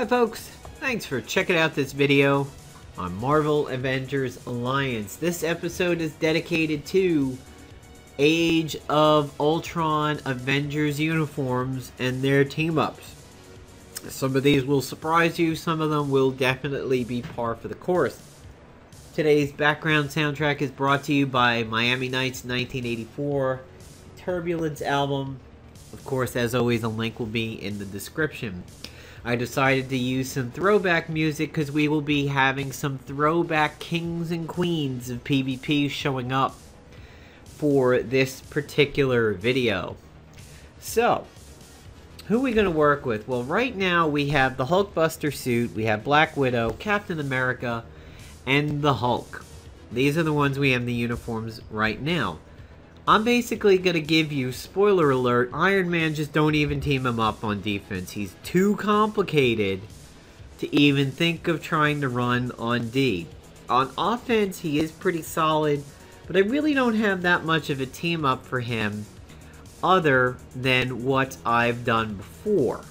Hi folks, thanks for checking out this video on Marvel Avengers Alliance. This episode is dedicated to Age of Ultron Avengers uniforms and their team-ups. Some of these will surprise you, some of them will definitely be par for the course. Today's background soundtrack is brought to you by Miami Nights 1984 Turbulence album. Of course, as always, a link will be in the description. I decided to use some throwback music because we will be having some throwback kings and queens of PvP showing up for this particular video. So, who are we going to work with? Well, right now we have the Hulkbuster suit, we have Black Widow, Captain America, and the Hulk. These are the ones we have in the uniforms right now. I'm basically going to give you, spoiler alert, Iron Man, just don't even team him up on defense. He's too complicated to even think of trying to run on D. On offense, he is pretty solid, but I really don't have that much of a team up for him other than what I've done before.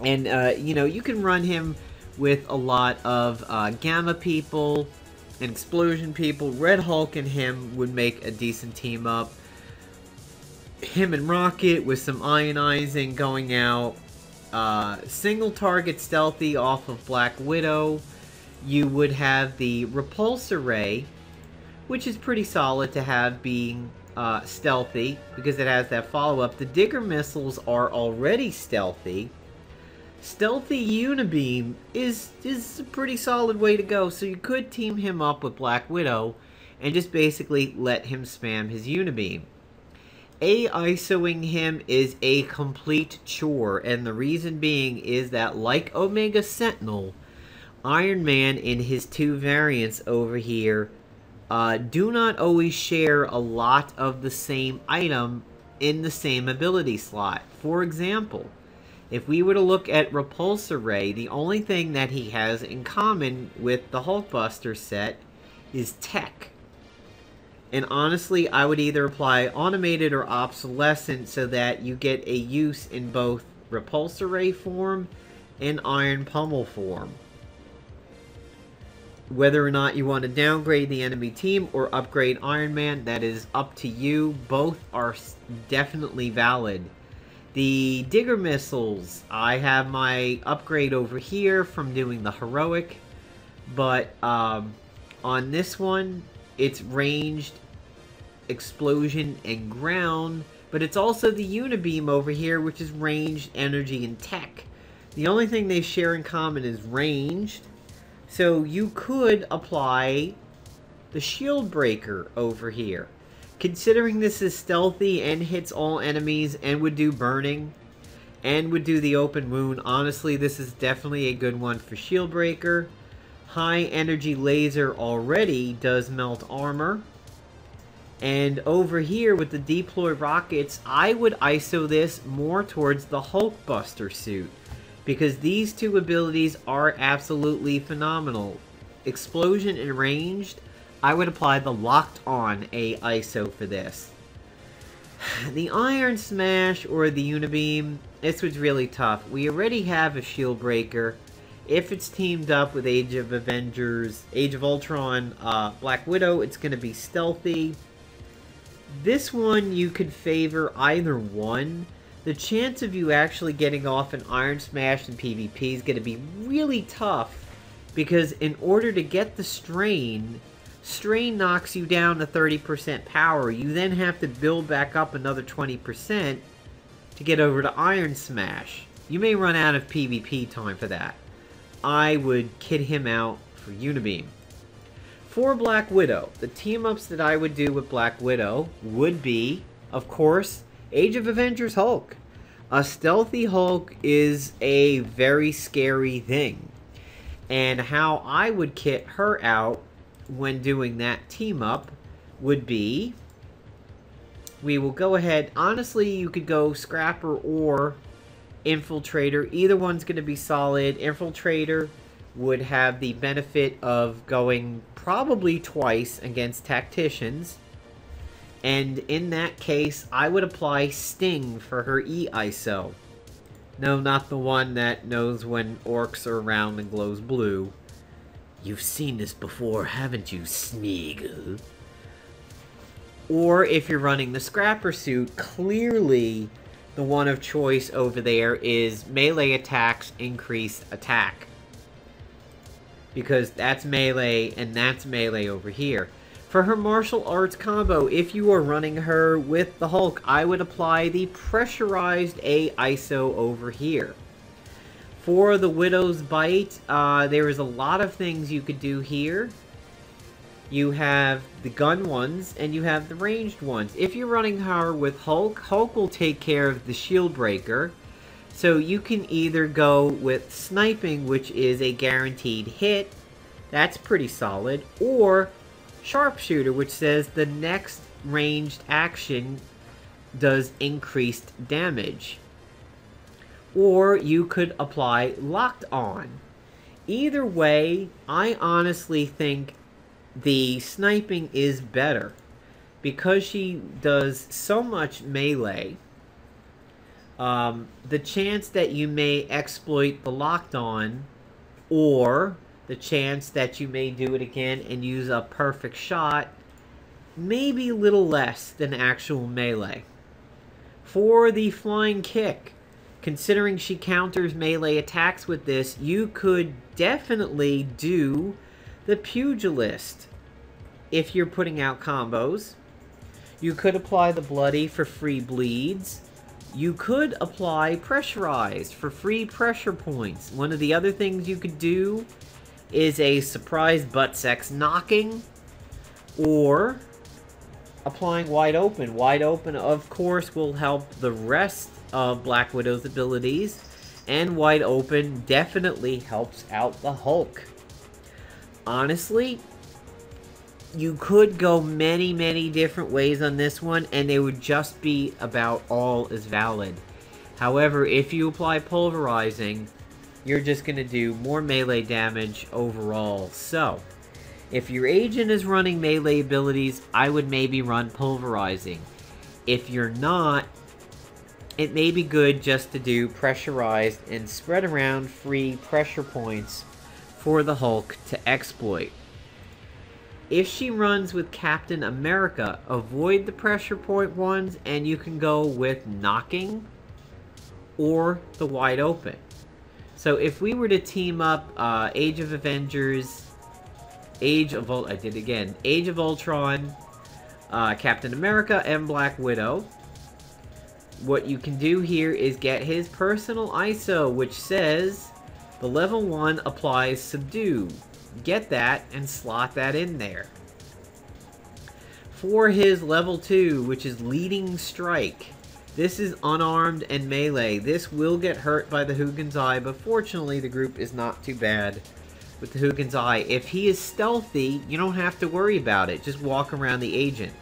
And, you know, you can run him with a lot of Gamma people and Explosion people. Red Hulk and him would make a decent team up. Him and Rocket with some ionizing going out. Single target stealthy off of Black Widow. You would have the repulsor ray, which is pretty solid to have being stealthy because it has that follow-up. The Digger missiles are already stealthy. Stealthy Unibeam is a pretty solid way to go, so you could team him up with Black Widow and just basically let him spam his Unibeam. ISOing him is a complete chore, and the reason being is that, like Omega Sentinel, Iron Man in his two variants over here do not always share a lot of the same item in the same ability slot. For example, if we were to look at Repulsor Ray, the only thing that he has in common with the Hulkbuster set is tech. And honestly, I would either apply Automated or Obsolescent so that you get a use in both Repulsor Ray form and Iron Pummel form. Whether or not you want to downgrade the enemy team or upgrade Iron Man, that is up to you. Both are definitely valid. The Digger missiles, I have my upgrade over here from doing the heroic, but on this one, it's ranged, explosion, and ground, but it's also the Unibeam over here, which is ranged, energy, and tech. The only thing they share in common is ranged, so you could apply the shield breaker over here. Considering this is stealthy and hits all enemies and would do burning and would do the open wound, honestly, this is definitely a good one for shield breaker. High energy laser already does melt armor. And over here with the deploy rockets, I would ISO this more towards the Hulkbuster suit, because these two abilities are absolutely phenomenal. Explosion and ranged, I would apply the locked on ISO for this. The Iron Smash or the Unibeam, this was really tough. We already have a shield breaker. If it's teamed up with Age of Ultron, Black Widow, it's going to be stealthy. This one you could favor either one. The chance of you actually getting off an Iron Smash in PvP is going to be really tough, because in order to get the Strain knocks you down to 30% power. You then have to build back up another 20% to get over to Iron Smash. You may run out of PvP time for that. I would kit him out for Unibeam. For Black Widow, the team-ups that I would do with Black Widow would be, of course, Age of Avengers Hulk. A stealthy Hulk is a very scary thing. And how I would kit her out when doing that team up would be, we will go ahead, honestly you could go Scrapper or Infiltrator, either one's going to be solid. Infiltrator would have the benefit of going probably twice against Tacticians, and in that case I would apply Sting for her ISO. No, not the one that knows when orcs are around and glows blue. You've seen this before, haven't you, Smeagol? Or if you're running the Scrapper suit, clearly the one of choice over there is melee attacks increased attack. Because that's melee and that's melee over here. For her martial arts combo, if you are running her with the Hulk, I would apply the pressurized AISO over here. For the Widow's Bite, there is a lot of things you could do here. You have the gun ones, and you have the ranged ones. If you're running her with Hulk, Hulk will take care of the shield breaker. So you can either go with sniping, which is a guaranteed hit. That's pretty solid. Or sharpshooter, which says the next ranged action does increased damage. Or you could apply locked on. Either way, I honestly think the sniping is better. Because she does so much melee, the chance that you may exploit the locked on, or the chance that you may do it again and use a perfect shot, may be a little less than actual melee. For the flying kick, considering she counters melee attacks with this, you could definitely do the pugilist if you're putting out combos. You could apply the bloody for free bleeds. You could apply pressurized for free pressure points. One of the other things you could do is a surprise butt sex knocking, or applying wide open. Wide open, of course, will help the rest of Black Widow's abilities, and wide open definitely helps out the Hulk. Honestly, you could go many different ways on this one, and they would just be about all as valid. However, if you apply pulverizing, you're just going to do more melee damage overall. So, if your agent is running melee abilities, I would maybe run pulverizing. If you're not, it may be good just to do pressurized and spread around free pressure points for the Hulk to exploit. If she runs with Captain America, avoid the pressure point ones, and you can go with knocking or the wide open. So if we were to team up Age of Avengers, Age of Ultron, Captain America, and Black Widow, what you can do here is get his personal ISO, which says the level 1 applies subdue. Get that and slot that in there. For his level 2, which is leading strike, this is unarmed and melee. This will get hurt by the Hugin's Eye, but fortunately the group is not too bad with the Hugin's Eye. If he is stealthy, you don't have to worry about it. Just walk around the agent.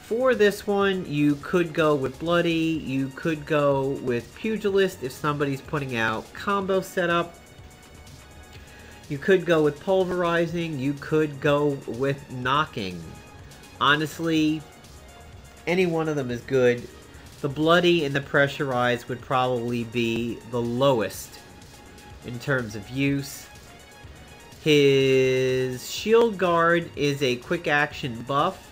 For this one, you could go with bloody, you could go with pugilist if somebody's putting out combo setup. You could go with pulverizing, you could go with knocking. Honestly, any one of them is good. The bloody and the pressurized would probably be the lowest in terms of use. His shield guard is a quick action buff.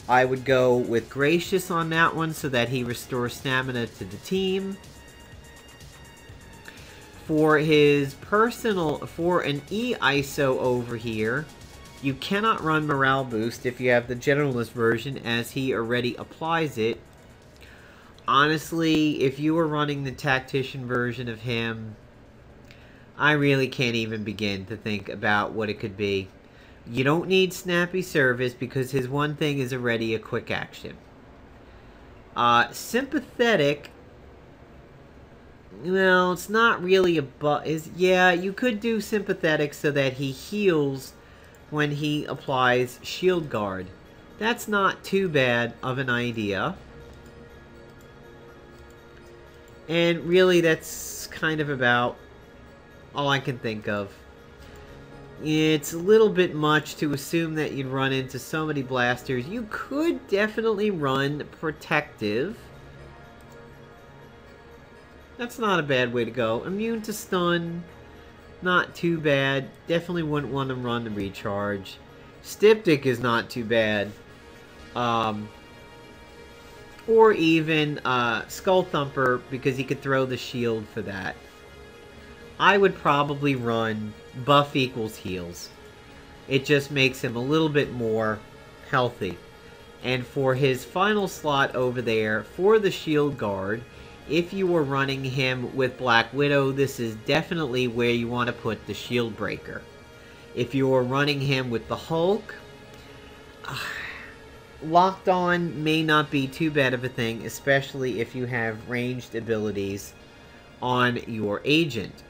I would go with gracious on that one so that he restores stamina to the team. For his personal, for an E-ISO over here, you cannot run morale boost if you have the generalist version, as he already applies it. Honestly, if you were running the tactician version of him, I really can't even begin to think about what it could be. You don't need snappy service because his one thing is already a quick action. Sympathetic, well, it's not really a yeah, you could do sympathetic so that he heals when he applies shield guard. That's not too bad of an idea. And really, that's kind of about all I can think of. It's a little bit much to assume that you'd run into so many blasters. You could definitely run protective. That's not a bad way to go. Immune to stun, not too bad. Definitely wouldn't want to run the recharge. Styptic is not too bad. Or even Skull Thumper, because he could throw the shield for that. I would probably run buff equals heals. It just makes him a little bit more healthy. And for his final slot over there, for the shield guard, if you were running him with Black Widow, this is definitely where you want to put the shield breaker. If you were running him with the Hulk, locked on may not be too bad of a thing, especially if you have ranged abilities on your agent.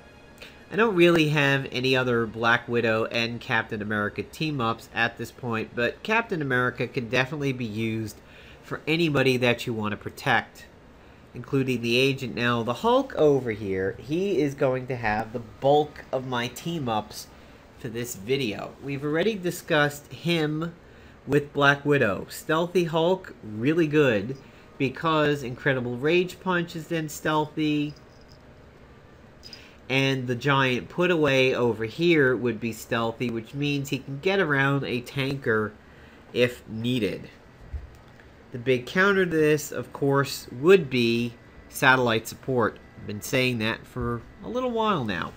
I don't really have any other Black Widow and Captain America team-ups at this point, but Captain America can definitely be used for anybody that you want to protect, including the agent. Now, the Hulk over here, he is going to have the bulk of my team-ups for this video. We've already discussed him with Black Widow. Stealthy Hulk, really good, because Incredible Rage Punch is then stealthy, and the giant put away over here would be stealthy, which means he can get around a tanker if needed. The big counter to this, of course, would be satellite support. I've been saying that for a little while now.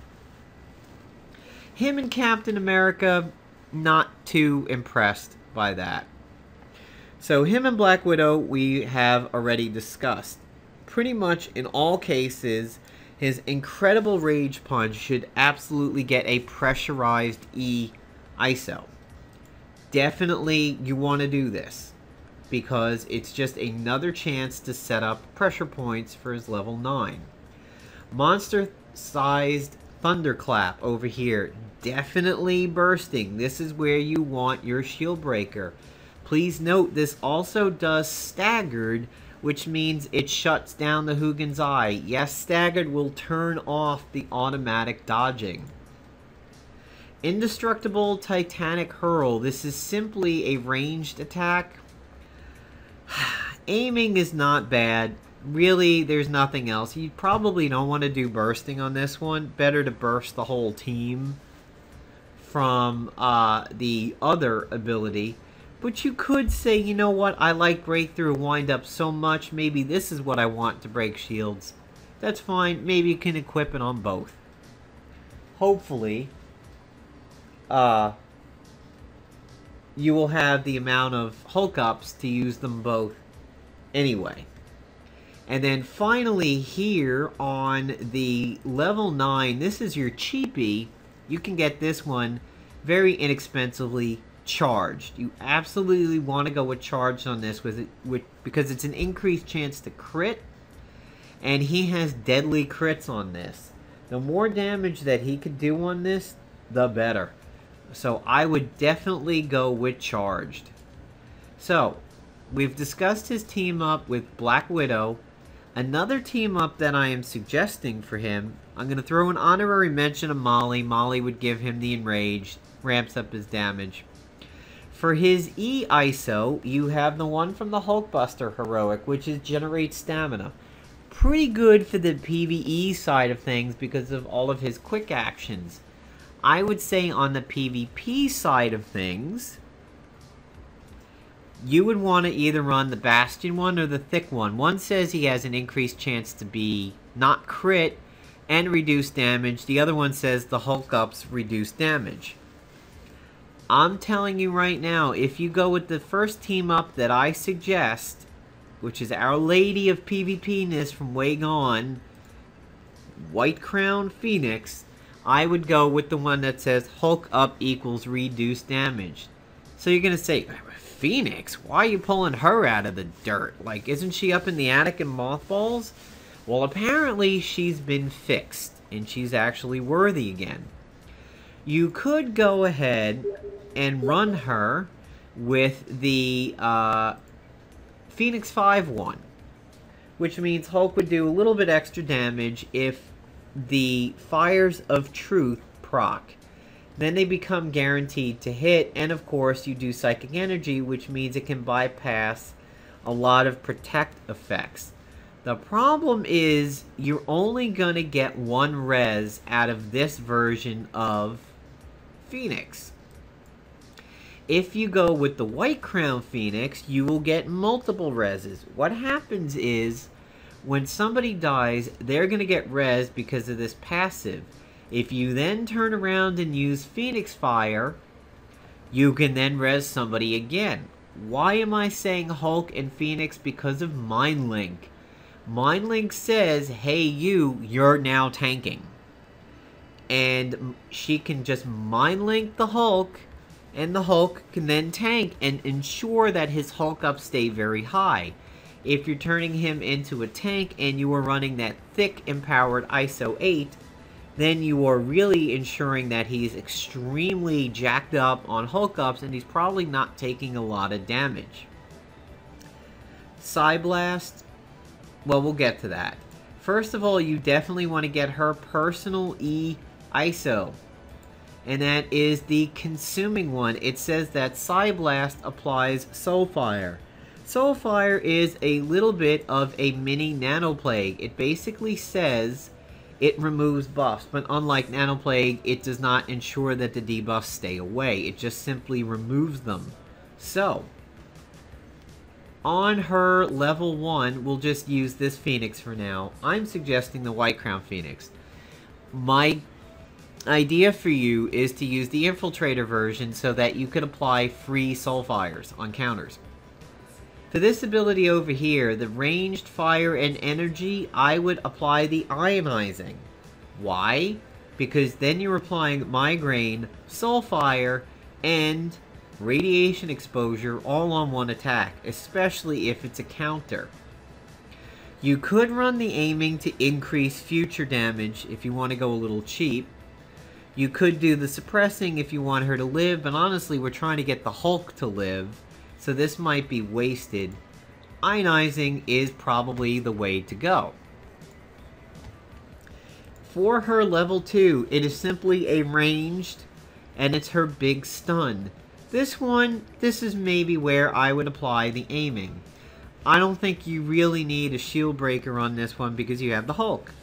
Him and Captain America, not too impressed by that. So him and Black Widow we have already discussed. Pretty much in all cases, his Incredible Rage Punch should absolutely get a pressurized E ISO. Definitely you want to do this, because it's just another chance to set up pressure points for his level 9. Monster-sized Thunderclap over here, definitely bursting. This is where you want your shield breaker. Please note this also does staggered, which means it shuts down the Hugin's eye. Yes, staggered will turn off the automatic dodging. Indestructible Titanic Hurl. This is simply a ranged attack. Aiming is not bad. Really, there's nothing else. You probably don't want to do bursting on this one. Better to burst the whole team from the other ability. But you could say, you know what, I like Breakthrough Wind Up so much, maybe this is what I want to break shields. That's fine, maybe you can equip it on both. Hopefully, you will have the amount of Hulk ups to use them both anyway. And then finally here on the level 9, this is your cheapie. You can get this one very inexpensively charged. You absolutely want to go with charged on this because it's an increased chance to crit, and he has deadly crits on this. The more damage that he could do on this, the better. So I would definitely go with charged. So we've discussed his team up with Black Widow. Another team up that I am suggesting for him, I'm going to throw an honorary mention of Molly. Molly would give him the enraged, ramps up his damage. For his E ISO, you have the one from the Hulkbuster heroic, which is generate stamina. Pretty good for the PvE side of things because of all of his quick actions. I would say on the PvP side of things, you would want to either run the Bastion one or the Thick one. One says he has an increased chance to be not crit and reduce damage. The other one says the Hulk ups reduce damage. I'm telling you right now, if you go with the first team up that I suggest, which is Our Lady of PvP-ness from Way Gone, White Crown Phoenix, I would go with the one that says Hulk up equals reduced damage. So you're going to say, Phoenix? Why are you pulling her out of the dirt? Like, isn't she up in the attic in mothballs? Well, apparently she's been fixed, and she's actually worthy again. You could go ahead and run her with the Phoenix 5 one, which means Hulk would do a little bit extra damage if the Fires of Truth proc. Then they become guaranteed to hit, and of course you do Psychic Energy, which means it can bypass a lot of protect effects. The problem is you're only going to get one res out of this version of Phoenix. If you go with the White Crown Phoenix, you will get multiple reses. What happens is, when somebody dies, they're going to get res because of this passive. If you then turn around and use Phoenix Fire, you can then res somebody again. Why am I saying Hulk and Phoenix? Because of Mind Link. Mind Link says, hey you're now tanking. And she can just Mind Link the Hulk, and the Hulk can then tank and ensure that his Hulk ups stay very high. If you're turning him into a tank and you are running that thick empowered ISO 8, then you are really ensuring that he's extremely jacked up on Hulk ups and he's probably not taking a lot of damage. Psyblast, well, we'll get to that. First of all, you definitely want to get her personal E ISO, and that is the consuming one. It says that Psyblast applies Soulfire. Soulfire is a little bit of a mini Nanoplague. It basically says it removes buffs, but unlike Nanoplague, it does not ensure that the debuffs stay away. It just simply removes them. So, on her level 1, we'll just use this Phoenix for now. I'm suggesting the White Crown Phoenix. My idea for you is to use the Infiltrator version so that you could apply free Soulfires on counters. For this ability over here, the ranged fire and energy, I would apply the ionizing. Why? Because then you're applying migraine, Soulfire, and radiation exposure all on one attack, especially if it's a counter. You could run the aiming to increase future damage if you want to go a little cheap. You could do the suppressing if you want her to live, but honestly we're trying to get the Hulk to live, so this might be wasted. Ionizing is probably the way to go. For her level 2, it is simply a ranged, and it's her big stun. This is maybe where I would apply the aiming. I don't think you really need a shield breaker on this one because you have the Hulk.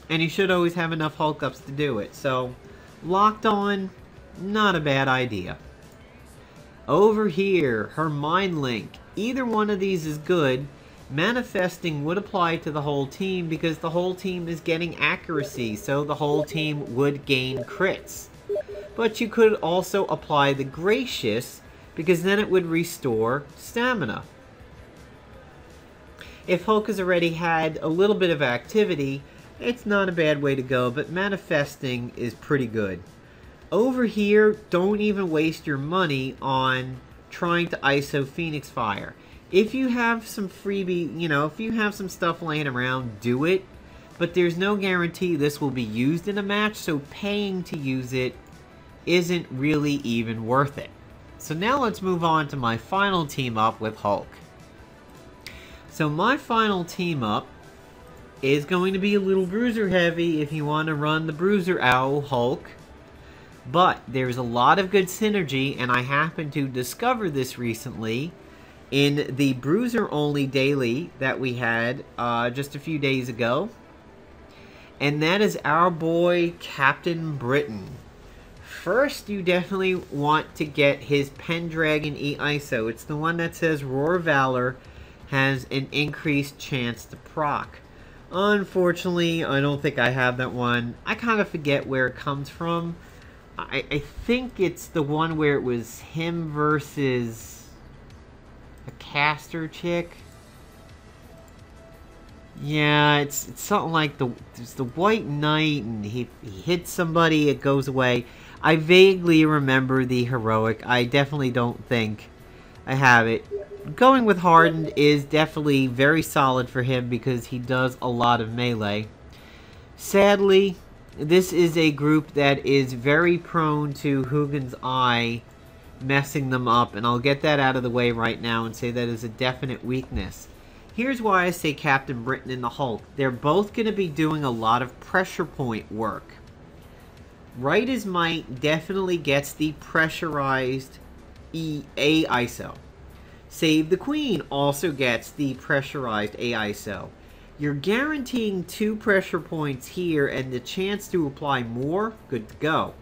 And you should always have enough Hulk ups to do it, so locked on, not a bad idea. Over here, her Mind Link. Either one of these is good. Manifesting would apply to the whole team because the whole team is getting accuracy, so the whole team would gain crits. But you could also apply the Gracious because then it would restore stamina. If Hulk has already had a little bit of activity, it's not a bad way to go, but Manifesting is pretty good. Over here, don't even waste your money on trying to ISO Phoenix Fire. If you have some freebie, if you have some stuff laying around, do it. But there's no guarantee this will be used in a match, so paying to use it isn't really even worth it. So now let's move on to my final team up with Hulk. So my final team up is going to be a little bruiser heavy if you want to run the Bruiser AoU Hulk. But there's a lot of good synergy, and I happened to discover this recently in the Bruiser Only Daily that we had just a few days ago. And that is our boy Captain Britain. First, you definitely want to get his Pendragon E-ISO. It's the one that says Roar Valor has an increased chance to proc. Unfortunately, I don't think I have that one. I kind of forget where it comes from. I think it's the one where it was him versus a caster chick. Yeah, it's something like it's the White Knight, and he hits somebody, it goes away. I vaguely remember the heroic. I definitely don't think I have it. Going with Hardened is definitely very solid for him because he does a lot of melee. Sadly, this is a group that is very prone to Hugin's Eye messing them up, and I'll get that out of the way right now and say that is a definite weakness. Here's why I say Captain Britain and the Hulk. They're both going to be doing a lot of pressure point work. Right as Might definitely gets the pressurized A-ISO. Save the Queen also gets the pressurized A-ISO. You're guaranteeing 2 pressure points here and the chance to apply more. Good to go.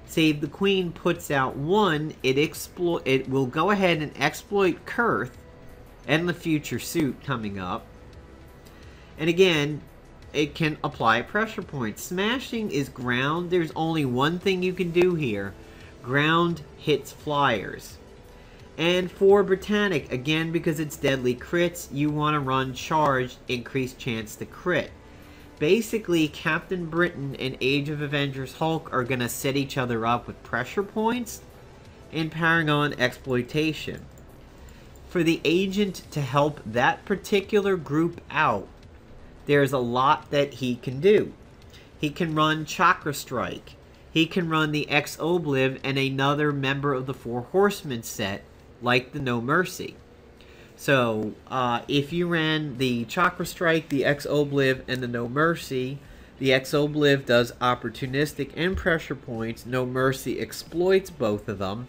Save the Queen puts out 1. It will go ahead and exploit Kurth and the future suit coming up. And again, it can apply pressure points. Smashing is ground. There's only one thing you can do here. Ground hits flyers. And for Britannic, again, because it's deadly crits, you want to run charged, increased chance to crit. Basically, Captain Britain and Age of Avengers Hulk are going to set each other up with pressure points and Paragon exploitation. For the agent to help that particular group out, there's a lot that he can do. He can run Chakra Strike. He can run the X-Obliv and another member of the Four Horsemen set, like the No Mercy. So, if you ran the Chakra Strike, the X-Obliv, and the No Mercy, the X-Obliv does opportunistic and pressure points. No Mercy exploits both of them.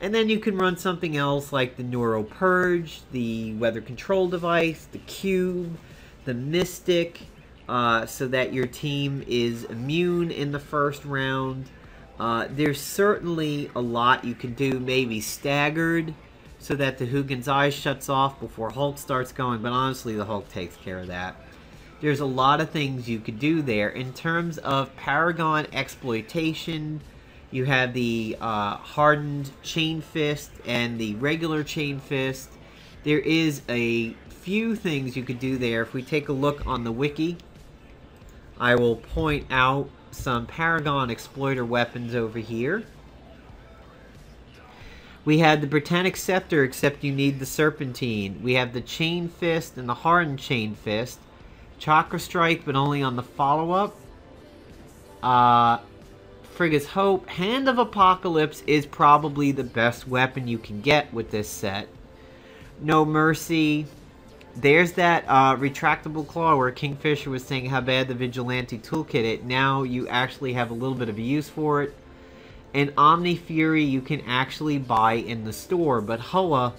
And then you can run something else like the Neuro Purge, the Weather Control Device, the Cube, the Mystic, so that your team is immune in the first round. There's certainly a lot you can do, maybe staggered, so that the Hugin's eyes shuts off before Hulk starts going, but honestly the Hulk takes care of that. There's a lot of things you could do there. In terms of Paragon exploitation, you have the hardened Chain Fist and the regular Chain Fist. There is a few things you could do there. If we take a look on the wiki, I will point out some Paragon exploiter weapons over here. We had the Britannic Scepter, except you need the Serpentine. We have the Chain Fist and the hardened Chain Fist. Chakra Strike, but only on the follow-up. Frigga's Hope. Hand of Apocalypse is probably the best weapon you can get with this set. No Mercy. There's that retractable claw where Kingfisher was saying how bad the Vigilante Toolkit is. Now you actually have a little bit of a use for it. And Omni Fury you can actually buy in the store, but Hoa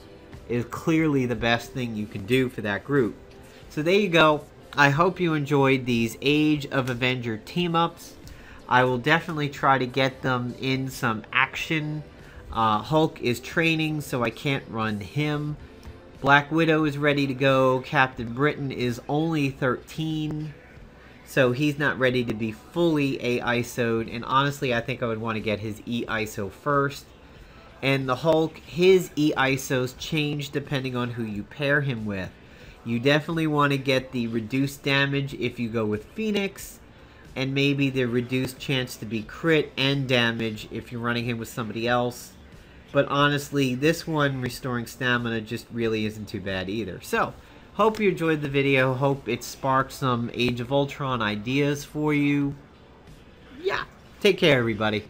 is clearly the best thing you can do for that group. So there you go. I hope you enjoyed these Age of Avenger team-ups. I will definitely try to get them in some action. Hulk is training, so I can't run him. Black Widow is ready to go. Captain Britain is only 13. So he's not ready to be fully A-ISO'd. And honestly, I think I would want to get his E-ISO first. And the Hulk, his E-ISOs change depending on who you pair him with. You definitely want to get the reduced damage if you go with Phoenix. And maybe the reduced chance to be crit and damage if you're running him with somebody else. But honestly, this one, restoring stamina, just really isn't too bad either. So, hope you enjoyed the video. Hope it sparked some Age of Ultron ideas for you. Yeah, take care, everybody.